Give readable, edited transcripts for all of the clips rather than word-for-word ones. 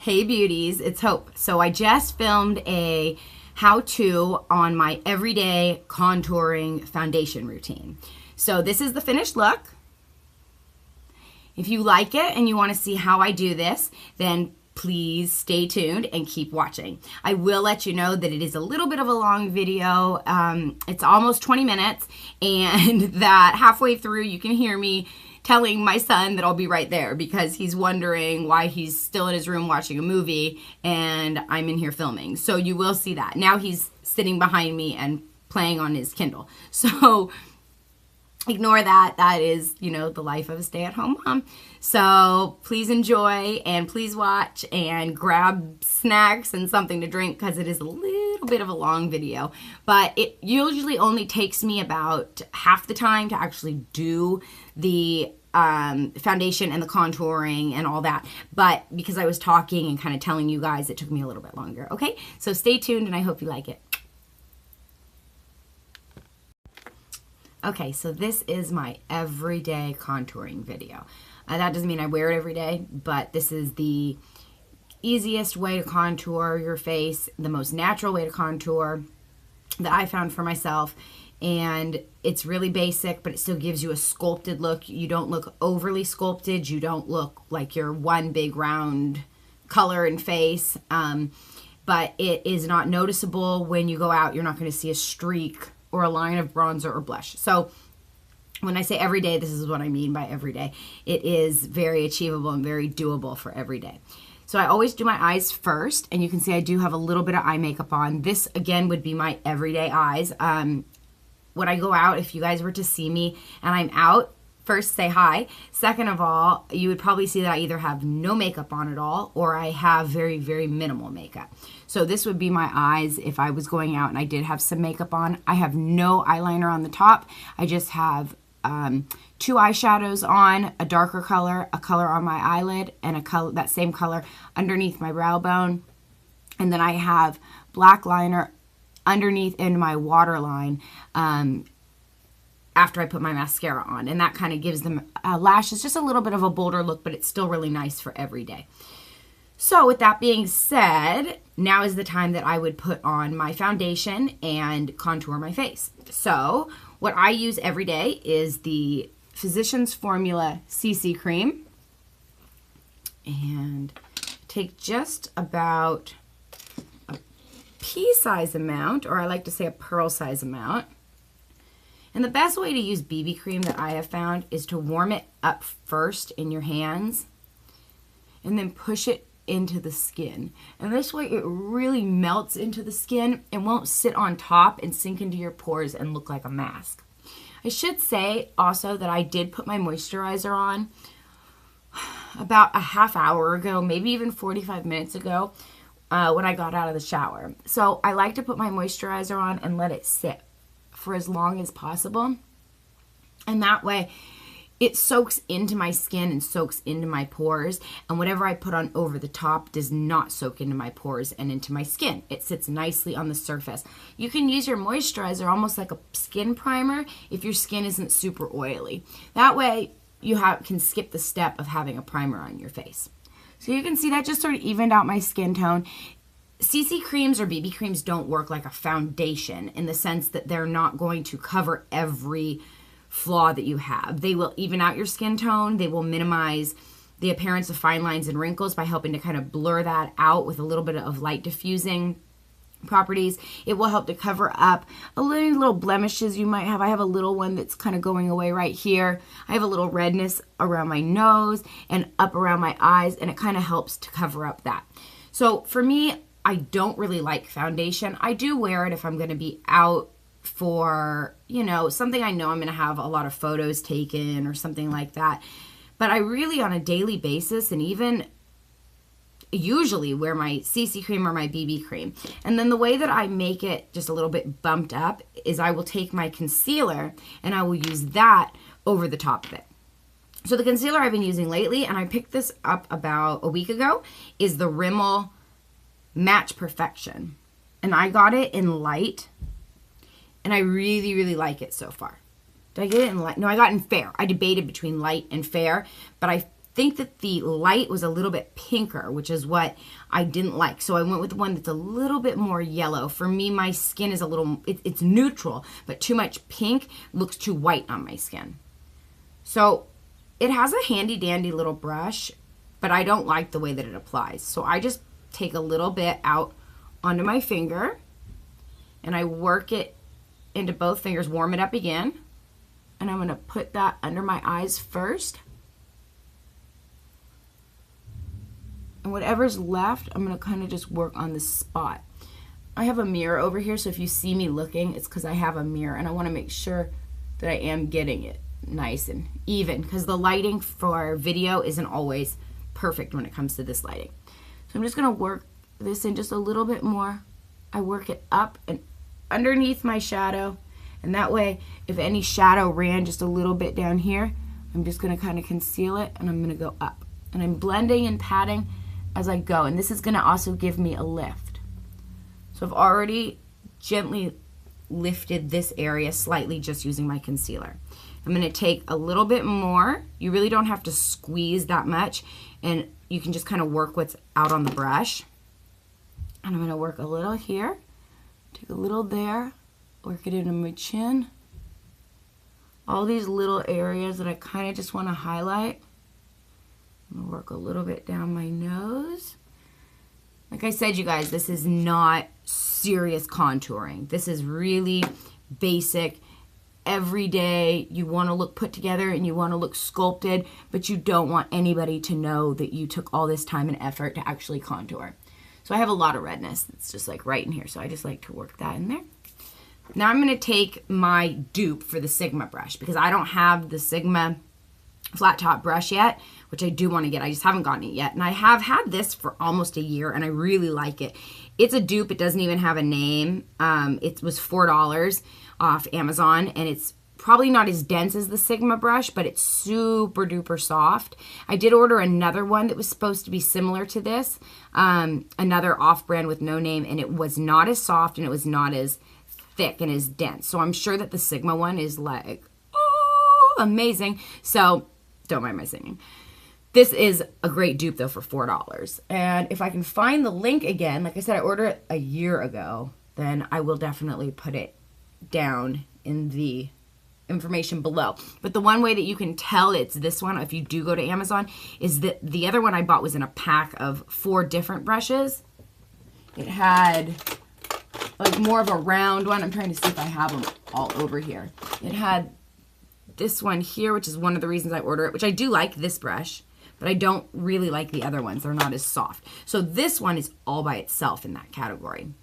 Hey beauties, it's Hope. So I just filmed a how-to on my everyday contouring foundation routine. So this is the finished look. If you like it and you want to see how I do this, then please stay tuned and keep watching. I will let you know that it is a little bit of a long video. It's almost 20 minutes, and that halfway through you can hear me telling my son that I'll be right there because he's wondering why he's still in his room watching a movie and I'm in here filming. So you will see that. Now he's sitting behind me and playing on his Kindle. So ignore that. That is, you know, the life of a stay-at-home mom. So please enjoy and please watch and grab snacks and something to drink because it is a little bit of a long video. But it usually only takes me about half the time to actually do the foundation and the contouring and all that. But because I was talking and kind of telling you guys, it took me a little bit longer. Okay, so stay tuned and I hope you like it. Okay, so this is my everyday contouring video. That doesn't mean I wear it every day, but this is the easiest way to contour your face, the most natural way to contour that I found for myself. And it's really basic, but it still gives you a sculpted look. You don't look overly sculpted. You don't look like you're one big round color and face. But it is not noticeable when you go out. You're not going to see a streak or a line of bronzer or blush. So when I say every day, this is what I mean by every day. It is very achievable and very doable for every day. So I always do my eyes first, and you can see I do have a little bit of eye makeup on. This, again, would be my everyday eyes. When I go out, if you guys were to see me and I'm out, first say hi. Second of all, you would probably see that I either have no makeup on at all or I have very, very minimal makeup. So this would be my eyes if I was going out and I did have some makeup on. I have no eyeliner on the top. I just have two eyeshadows on, a darker color, a color on my eyelid, and a color, that same color underneath my brow bone. And then I have black liner underneath in my waterline after I put my mascara on. And that kind of gives them lashes just a little bit of a bolder look, but it's still really nice for every day. So with that being said, now is the time that I would put on my foundation and contour my face. So what I use every day is the Physicians Formula CC Cream. And take just about a pea-size amount, or I like to say a pearl-size amount. And the best way to use BB cream that I have found is to warm it up first in your hands and then push it into the skin. And this way it really melts into the skin and won't sit on top and sink into your pores and look like a mask. I should say also that I did put my moisturizer on about a half hour ago, maybe even 45 minutes ago when I got out of the shower. So I like to put my moisturizer on and let it sit for as long as possible. And that way it soaks into my skin and soaks into my pores, and whatever I put on over the top does not soak into my pores and into my skin. It sits nicely on the surface. You can use your moisturizer almost like a skin primer if your skin isn't super oily. That way you can skip the step of having a primer on your face. So you can see that just sort of evened out my skin tone. CC creams or BB creams don't work like a foundation in the sense that they're not going to cover every flaw that you have. They will even out your skin tone. They will minimize the appearance of fine lines and wrinkles by helping to kind of blur that out with a little bit of light diffusing properties. It will help to cover up a little blemishes you might have. I have a little one that's kind of going away right here. I have a little redness around my nose and up around my eyes, and it kind of helps to cover up that. So for me, I don't really like foundation. I do wear it if I'm going to be out for, you know, something I know I'm going to have a lot of photos taken or something like that. But I really, on a daily basis, and even usually wear my CC cream or my BB cream. And then the way that I make it just a little bit bumped up is I will take my concealer and I will use that over the top of it. So the concealer I've been using lately, and I picked this up about a week ago, is the Rimmel Match Perfection. And I got it in light, and I really, really like it so far. Did I get it in light? No, I got it in fair. I debated between light and fair, but I think that the light was a little bit pinker, which is what I didn't like. So I went with one that's a little bit more yellow. For me, my skin is a little, it's neutral, but too much pink looks too white on my skin. So it has a handy dandy little brush, but I don't like the way that it applies. So I just take a little bit out onto my finger and I work it into both fingers, warm it up again. And I'm going to put that under my eyes first. And whatever's left, I'm going to kind of just work on this spot. I have a mirror over here, so if you see me looking, it's because I have a mirror and I want to make sure that I am getting it nice and even, because the lighting for video isn't always perfect when it comes to this lighting. So I'm just going to work this in just a little bit more. I work it up and underneath my shadow, and that way if any shadow ran just a little bit down here, I'm just going to kind of conceal it and I'm going to go up. And I'm blending and patting as I go, and this is going to also give me a lift. So I've already gently lifted this area slightly just using my concealer. I'm going to take a little bit more. You really don't have to squeeze that much, and you can just kind of work what's out on the brush. And I'm going to work a little here, take a little there, work it into my chin. All these little areas that I kind of just want to highlight. I'm going to work a little bit down my nose. Like I said, you guys, this is not serious contouring. This is really basic, everyday. You want to look put together and you want to look sculpted, but you don't want anybody to know that you took all this time and effort to actually contour. So I have a lot of redness. It's just like right in here. So I just like to work that in there. Now I'm going to take my dupe for the Sigma brush because I don't have the Sigma flat top brush yet, which I do want to get. I just haven't gotten it yet. And I have had this for almost a year and I really like it. It's a dupe. It doesn't even have a name. It was $4 off Amazon, and it's probably not as dense as the Sigma brush, but it's super duper soft. I did order another one that was supposed to be similar to this, another off-brand with no name, and it was not as soft and it was not as thick and as dense. So I'm sure that the Sigma one is like, oh, amazing. So don't mind my singing. This is a great dupe though for $4. And if I can find the link again, like I said, I ordered it a year ago, then I will definitely put it down in the information below. But the one way that you can tell it's this one, if you do go to Amazon, is that the other one I bought was in a pack of 4 different brushes. It had like more of a round one. I'm trying to see if I have them all over here. It had this one here, which is one of the reasons I order it, which I do like this brush, but I don't really like the other ones. They're not as soft. So this one is all by itself in that category.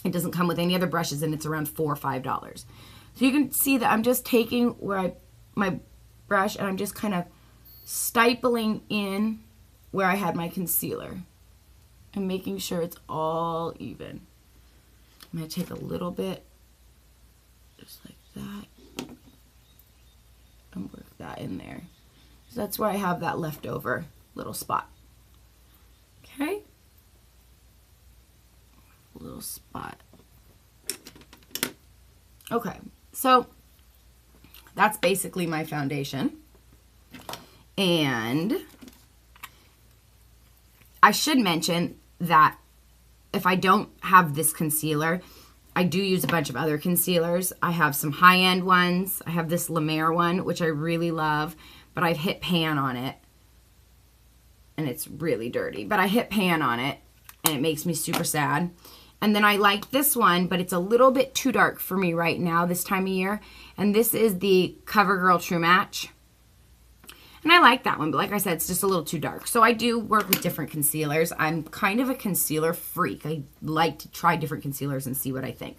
It doesn't come with any other brushes, and it's around $4 or $5. So you can see that I'm just taking my brush and I'm just kind of stippling in where I had my concealer and making sure it's all even. I'm going to take a little bit, just like that, and work that in there. So that's where I have that leftover little spot. Okay? Little spot. Okay, so that's basically my foundation. And I should mention that if I don't have this concealer, I do use a bunch of other concealers. I have some high-end ones. I have this La Mer one, which I really love, but I've hit pan on it, and it's really dirty. But I hit pan on it, and it makes me super sad. And then I like this one, but it's a little bit too dark for me right now, this time of year. And this is the CoverGirl True Match. And I like that one, but like I said, it's just a little too dark. So I do work with different concealers. I'm kind of a concealer freak. I like to try different concealers and see what I think.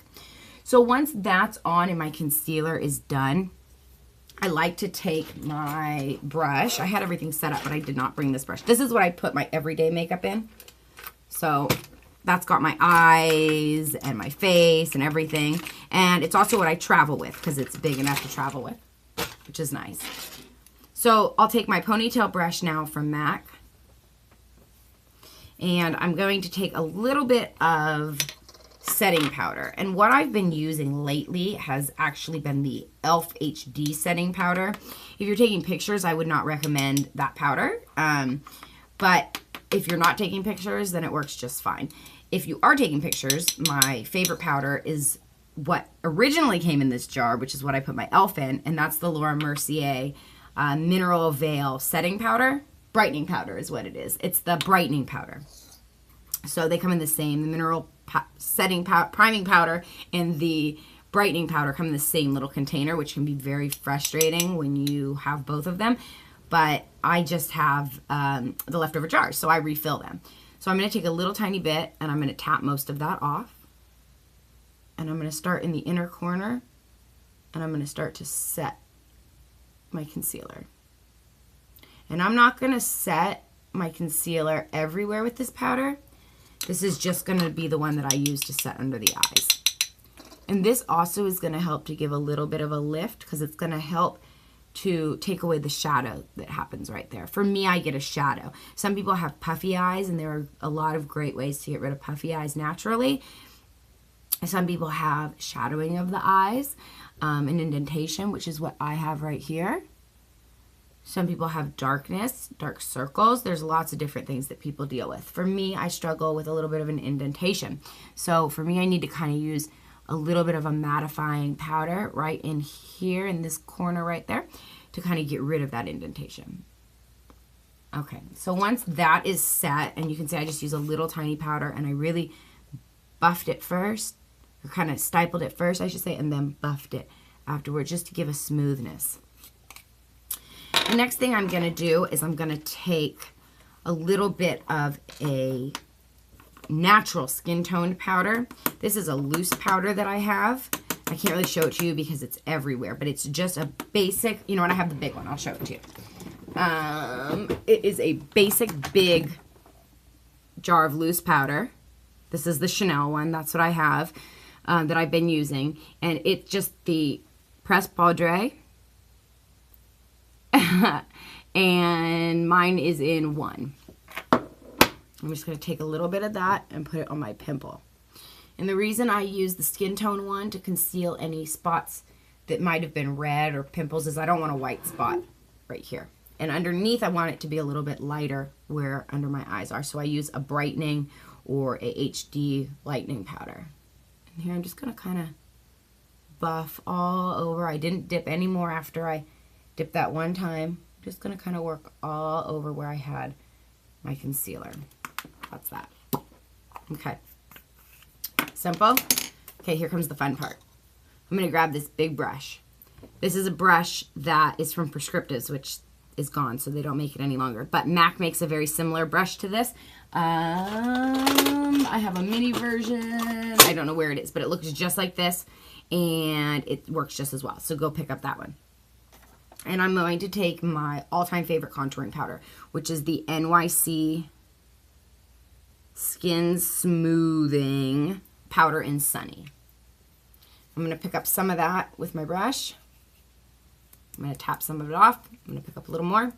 So once that's on and my concealer is done, I like to take my brush. I had everything set up, but I did not bring this brush. This is what I put my everyday makeup in. So that's got my eyes and my face and everything. And it's also what I travel with because it's big enough to travel with, which is nice. So I'll take my ponytail brush now from MAC. And I'm going to take a little bit of setting powder. And what I've been using lately has actually been the e.l.f. HD setting powder. If you're taking pictures, I would not recommend that powder. But if you're not taking pictures, then it works just fine. If you are taking pictures, my favorite powder is what originally came in this jar, which is what I put my e.l.f. in, and that's the Laura Mercier Mineral Veil Setting Powder. Brightening powder is what it is. It's the brightening powder. So they come in the same, the mineral priming powder and the brightening powder come in the same little container, which can be very frustrating when you have both of them. But I just have the leftover jars, so I refill them. So I'm going to take a little tiny bit and I'm going to tap most of that off. And I'm going to start in the inner corner and I'm going to start to set my concealer. And I'm not going to set my concealer everywhere with this powder. This is just going to be the one that I use to set under the eyes. And this also is going to help to give a little bit of a lift because it's going to help to take away the shadow that happens right there. For me, I get a shadow. Some people have puffy eyes, and there are a lot of great ways to get rid of puffy eyes naturally. Some people have shadowing of the eyes, an indentation, which is what I have right here. Some people have darkness, dark circles. There's lots of different things that people deal with. For me, I struggle with a little bit of an indentation. So for me, I need to kind of use a little bit of a mattifying powder right in here in this corner right there to kind of get rid of that indentation. Okay, so once that is set, and you can see I just use a little tiny powder and I really buffed it first, or kind of stippled it first, I should say, and then buffed it afterwards just to give a smoothness. The next thing I'm going to do is I'm going to take a little bit of a natural skin toned powder. This is a loose powder that I have. I can't really show it to you because it's everywhere, but it's just a basic, you know what, I have the big one. I'll show it to you. It is a basic big jar of loose powder. This is the Chanel one. That's what I have that I've been using. And it's just the Presse Poudre. And mine is in 1. I'm just going to take a little bit of that and put it on my pimple. And the reason I use the skin tone one to conceal any spots that might have been red or pimples is I don't want a white spot right here. And underneath I want it to be a little bit lighter where under my eyes are. So I use a brightening or a HD lightening powder. And here I'm just going to kind of buff all over. I didn't dip any more after I dipped that one time. I'm just going to kind of work all over where I had my concealer. That's that. Okay. Simple. Okay, here comes the fun part. I'm going to grab this big brush. This is a brush that is from Prescriptives, which is gone, so they don't make it any longer. But MAC makes a very similar brush to this. I have a mini version. I don't know where it is, but it looks just like this, and it works just as well. So go pick up that one. And I'm going to take my all-time favorite contouring powder, which is the NYC Skin Smoothing Powder in Sunny. I'm going to pick up some of that with my brush. I'm going to tap some of it off. I'm going to pick up a little more.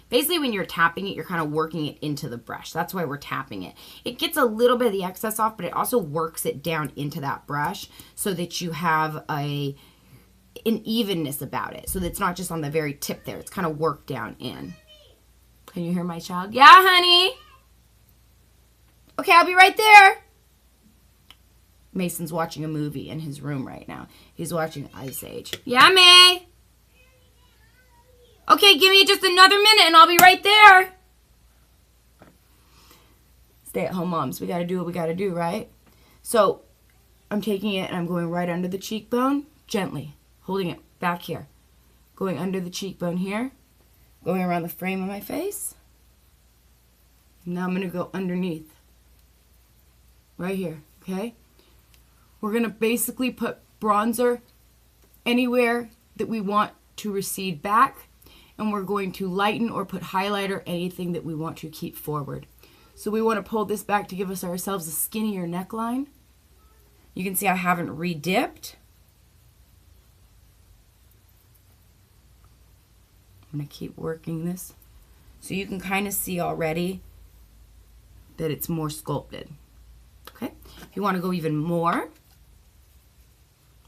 Basically, when you're tapping it, you're kind of working it into the brush. That's why we're tapping it. It gets a little bit of the excess off, but it also works it down into that brush so that you have an evenness about it. So that it's not just on the very tip there. It's kind of worked down in. Can you hear my child? Yeah, honey. Okay, I'll be right there. Mason's watching a movie in his room right now. He's watching Ice Age. Yeah, May. Okay, give me just another minute and I'll be right there. Stay-at-home moms, we gotta do what we gotta do, right? So, I'm taking it and I'm going right under the cheekbone, gently, holding it back here. Going under the cheekbone here, going around the frame of my face. Now I'm gonna go underneath. Right here, okay? We're gonna basically put bronzer anywhere that we want to recede back. And we're going to lighten or put highlighter anything that we want to keep forward. So we want to pull this back to give us ourselves a skinnier neckline. You can see I haven't re-dipped. I'm going to keep working this. So you can kind of see already that it's more sculpted. Okay, If you want to go even more,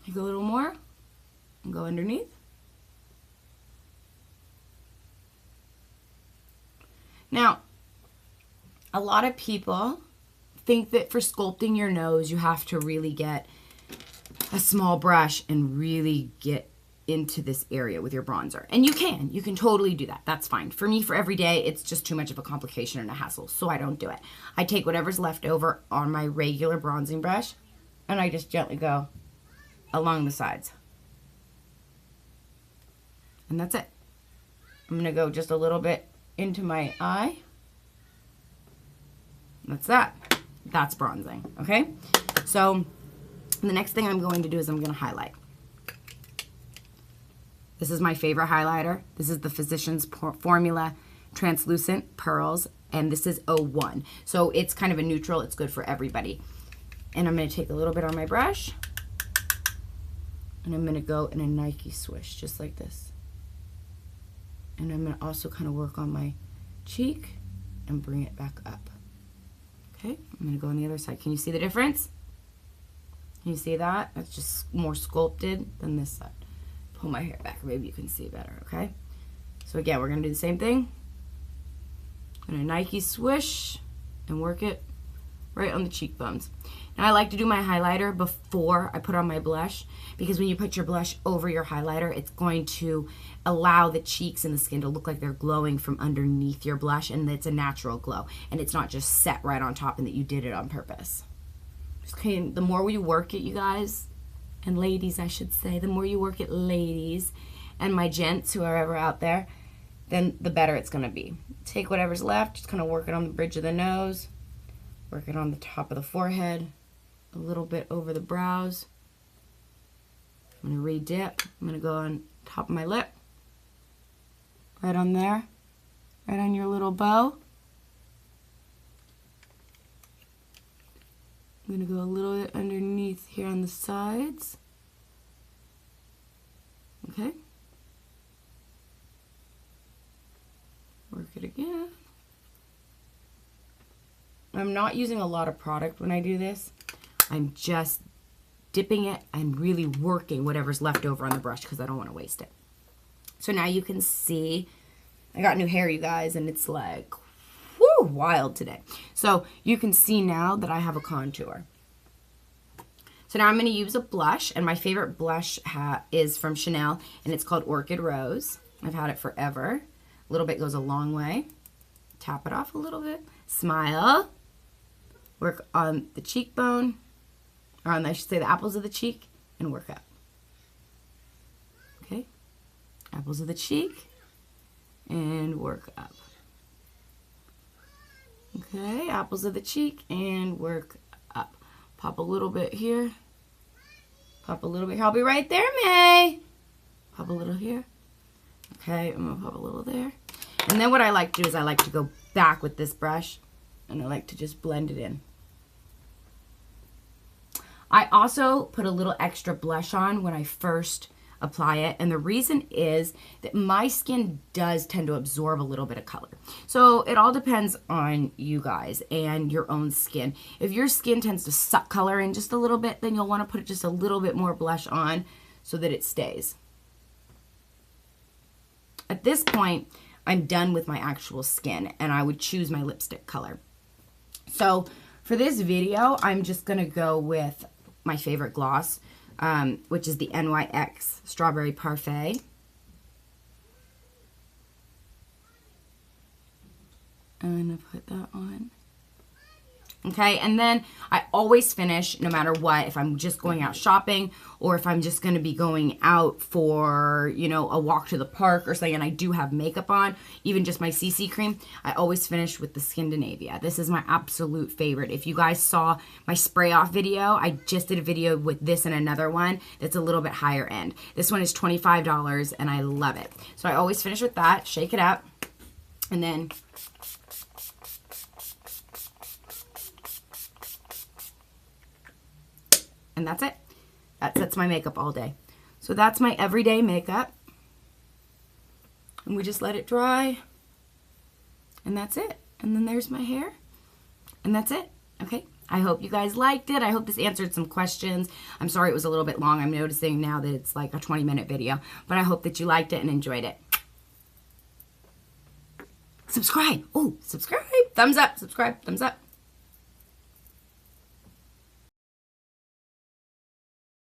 take a little more and go underneath. Now, a lot of people think that for sculpting your nose, you have to really get a small brush and really get into this area with your bronzer. And you can totally do that. That's fine. For me, for every day, it's just too much of a complication and a hassle, so I don't do it. I take whatever's left over on my regular bronzing brush, and I just gently go along the sides. And that's it. I'm going to go just a little bit into my eye. That's that. That's bronzing, okay? So the next thing I'm going to do is I'm going to highlight. This is my favorite highlighter. This is the Physicians Formula Translucent Pearls, and this is 01. So it's kind of a neutral. It's good for everybody. And I'm going to take a little bit on my brush, and I'm going to go in a Nike swish, just like this. And I'm going to also kind of work on my cheek and bring it back up. Okay, I'm going to go on the other side. Can you see the difference? Can you see that? That's just more sculpted than this side. Pull my hair back, maybe you can see better, okay? So again, we're going to do the same thing. I'm going to Nike swish and work it right on the cheekbones. Now I like to do my highlighter before I put on my blush, because when you put your blush over your highlighter, it's going to allow the cheeks and the skin to look like they're glowing from underneath your blush, and it's a natural glow, and it's not just set right on top and that you did it on purpose. Okay, the more you work it, you guys, and ladies I should say, the more you work it, ladies, and my gents who are ever out there, then the better it's going to be. Take whatever's left, just kind of work it on the bridge of the nose, work it on the top of the forehead, a little bit over the brows. I'm going to re-dip. I'm going to go on top of my lip, right on there, right on your little bow. I'm going to go a little bit underneath here on the sides. Okay. Work it again. I'm not using a lot of product when I do this. I'm just dipping it and really working whatever's left over on the brush because I don't want to waste it. So now you can see, I got new hair, you guys, and it's like, whoo, wild today. So you can see now that I have a contour. So now I'm going to use a blush, and my favorite blush is from Chanel, and it's called Orchid Rose. I've had it forever. A little bit goes a long way. Tap it off a little bit. Smile. Work on the cheekbone, or on, I should say, the apples of the cheek, and work up. Okay. Apples of the cheek, and work up. Okay, apples of the cheek, and work up. Pop a little bit here. Pop a little bit here. I'll be right there, May. Pop a little here. Okay, I'm going to pop a little there. And then what I like to do is I like to go back with this brush, and I like to just blend it in. I also put a little extra blush on when I first apply it, and the reason is that my skin does tend to absorb a little bit of color. So it all depends on you guys and your own skin. If your skin tends to suck color in just a little bit, then you'll want to put just a little bit more blush on so that it stays. At this point, I'm done with my actual skin, and I would choose my lipstick color. So for this video, I'm just going to go with my favorite gloss, which is the NYX Strawberry Parfait. I'm going to put that on. Okay, and then I always finish, no matter what, if I'm just going out shopping or if I'm just going to be going out for, you know, a walk to the park or something, and I do have makeup on, even just my CC cream, I always finish with the Scandinavia. This is my absolute favorite. If you guys saw my spray off video, I just did a video with this and another one that's a little bit higher end. This one is $25 and I love it. So I always finish with that, shake it up, and then and that's it. That sets my makeup all day. So that's my everyday makeup. And we just let it dry. And that's it. And then there's my hair. And that's it. Okay. I hope you guys liked it. I hope this answered some questions. I'm sorry it was a little bit long. I'm noticing now that it's like a 20-minute video, but I hope that you liked it and enjoyed it. Subscribe. Oh, subscribe. Thumbs up. Subscribe. Thumbs up.